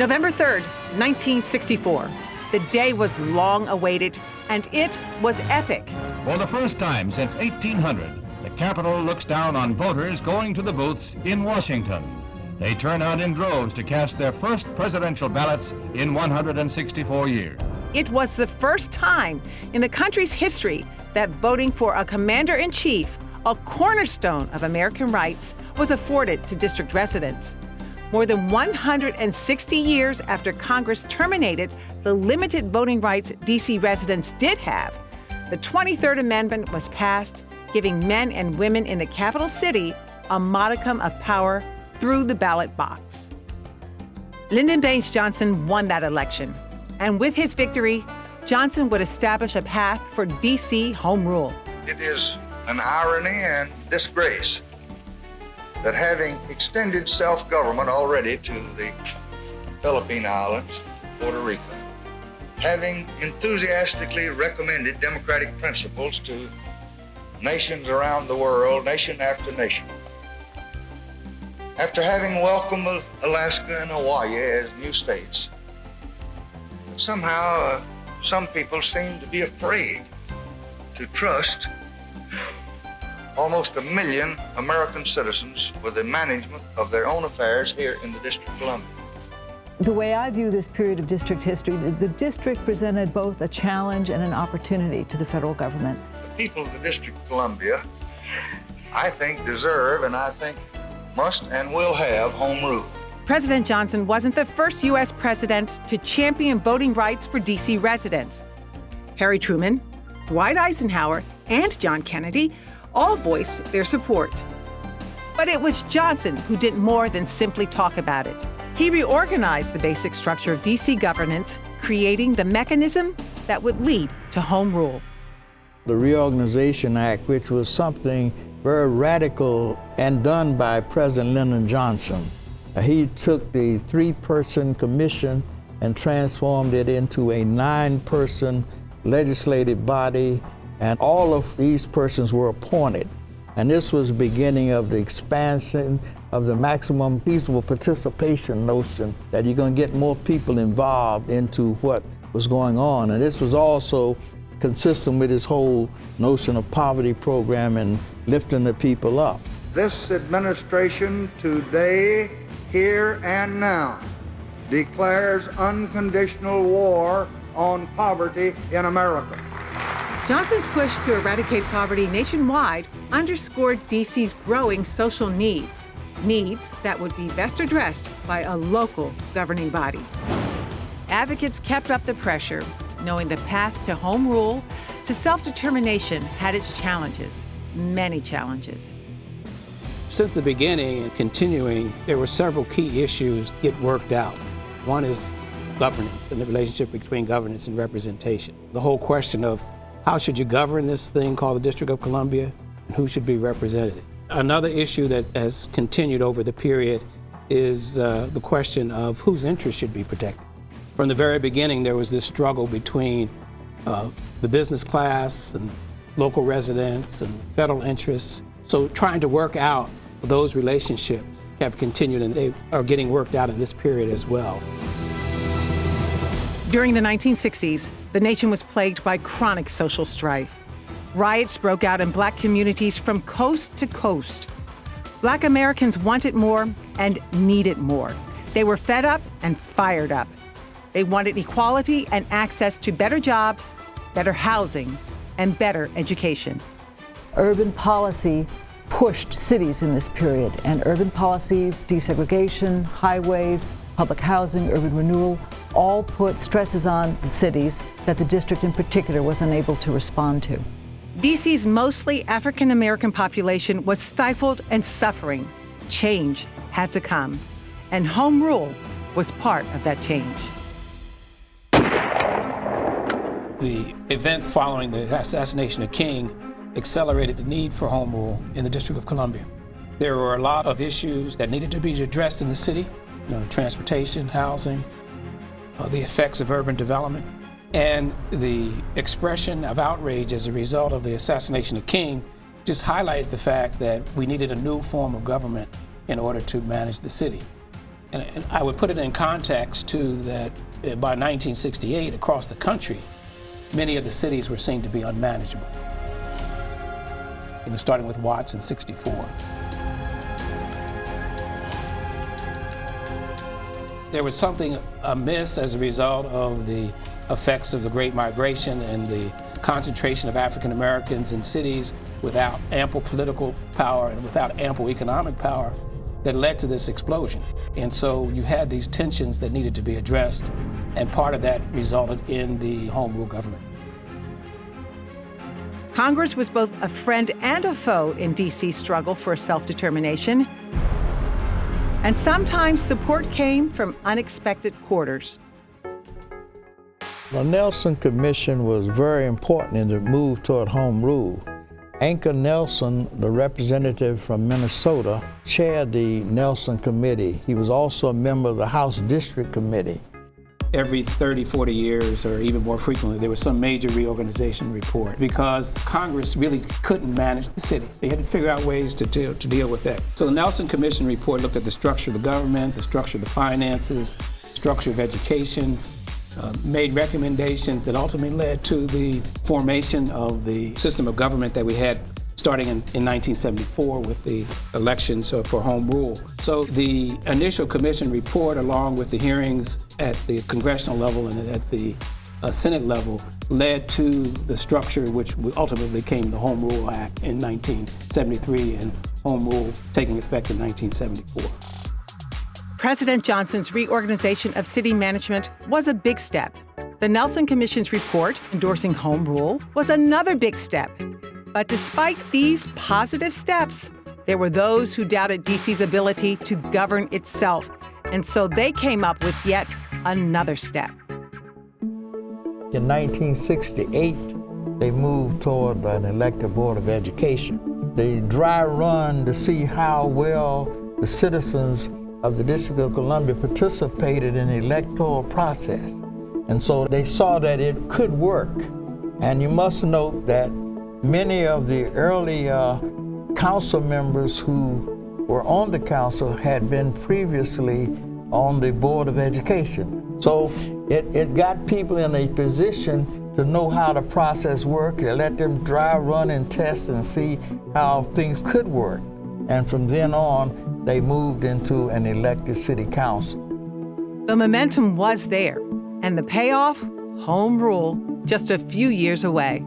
November 3rd, 1964. The day was long awaited, and it was epic. For the first time since 1800, the Capitol looks down on voters going to the booths in Washington. They turn out in droves to cast their first presidential ballots in 164 years. It was the first time in the country's history that voting for a commander-in-chief, a cornerstone of American rights, was afforded to district residents. More than 160 years after Congress terminated the limited voting rights D.C. residents did have, the 23rd Amendment was passed, giving men and women in the capital city a modicum of power through the ballot box. Lyndon Baines Johnson won that election, and with his victory, Johnson would establish a path for D.C. home rule. It is an irony and disgrace that having extended self-government already to the Philippine Islands, Puerto Rico, having enthusiastically recommended democratic principles to nations around the world, nation after nation, after having welcomed Alaska and Hawaii as new states, somehow some people seem to be afraid to trust almost 1 million American citizens with the management of their own affairs here in the District of Columbia. The way I view this period of district history, the district presented both a challenge and an opportunity to the federal government. The people of the District of Columbia, I think, deserve and I think must and will have home rule. President Johnson wasn't the first U.S. president to champion voting rights for D.C. residents. Harry Truman, Dwight Eisenhower, and John Kennedy all voiced their support. But it was Johnson who did more than simply talk about it. He reorganized the basic structure of D.C. governance, creating the mechanism that would lead to home rule. The Reorganization Act, which was something very radical and done by President Lyndon Johnson. He took the 3-person commission and transformed it into a 9-person legislative body, and all of these persons were appointed. And this was the beginning of the expansion of the maximum feasible participation notion, that you're going to get more people involved into what was going on. And this was also consistent with this whole notion of poverty program and lifting the people up. This administration today, here and now, declares unconditional war on poverty in America. Johnson's push to eradicate poverty nationwide underscored D.C.'s growing social needs that would be best addressed by a local governing body. Advocates kept up the pressure, knowing the path to home rule, to self-determination had its challenges, many challenges. Since the beginning and continuing, there were several key issues that get worked out. One is governance and the relationship between governance and representation. The whole question of how should you govern this thing called the District of Columbia, and who should be represented. Another issue that has continued over the period is the question of whose interests should be protected. From the very beginning, there was this struggle between the business class and local residents and federal interests. So trying to work out those relationships have continued, and they are getting worked out in this period as well. During the 1960s, the nation was plagued by chronic social strife. Riots broke out in Black communities from coast to coast. Black Americans wanted more and needed more. They were fed up and fired up. They wanted equality and access to better jobs, better housing, and better education. Urban policy pushed cities in this period, and urban policies, desegregation, highways, public housing, urban renewal, all put stresses on the cities that the district in particular was unable to respond to. D.C.'s mostly African-American population was stifled and suffering. Change had to come, and home rule was part of that change. The events following the assassination of King accelerated the need for home rule in the District of Columbia. There were a lot of issues that needed to be addressed in the city, transportation, housing, the effects of urban development, and the expression of outrage as a result of the assassination of King just highlighted the fact that we needed a new form of government in order to manage the city. And I would put it in context, too, that by 1968, across the country, many of the cities were seen to be unmanageable. Starting with Watts in '64. There was something amiss as a result of the effects of the Great Migration and the concentration of African Americans in cities without ample political power and without ample economic power that led to this explosion. And so you had these tensions that needed to be addressed, and part of that resulted in the home rule government. Congress was both a friend and a foe in D.C.'s struggle for self-determination. And sometimes support came from unexpected quarters. The Nelson Commission was very important in the move toward home rule. Anchor Nelson, the representative from Minnesota, chaired the Nelson Committee. He was also a member of the House District Committee. Every 30, 40 years, or even more frequently, there was some major reorganization report because Congress really couldn't manage the cities. They had to figure out ways to deal with that. So the Nelson Commission report looked at the structure of the government, the structure of the finances, structure of education, made recommendations that ultimately led to the formation of the system of government that we had starting in 1974 with the elections for home rule. So the initial commission report, along with the hearings at the congressional level and at the Senate level, led to the structure which ultimately became the Home Rule Act in 1973 and Home Rule taking effect in 1974. President Johnson's reorganization of city management was a big step. The Nelson Commission's report endorsing home rule was another big step. But despite these positive steps, there were those who doubted D.C.'s ability to govern itself, and so they came up with yet another step. In 1968, they moved toward an elected Board of Education. They dry run to see how well the citizens of the District of Columbia participated in the electoral process. And so they saw that it could work. And you must note that many of the early council members who were on the council had been previously on the Board of Education. So it got people in a position to know how the process worked. It let them dry run and test and see how things could work. And from then on, they moved into an elected city council. The momentum was there, and the payoff, home rule, just a few years away.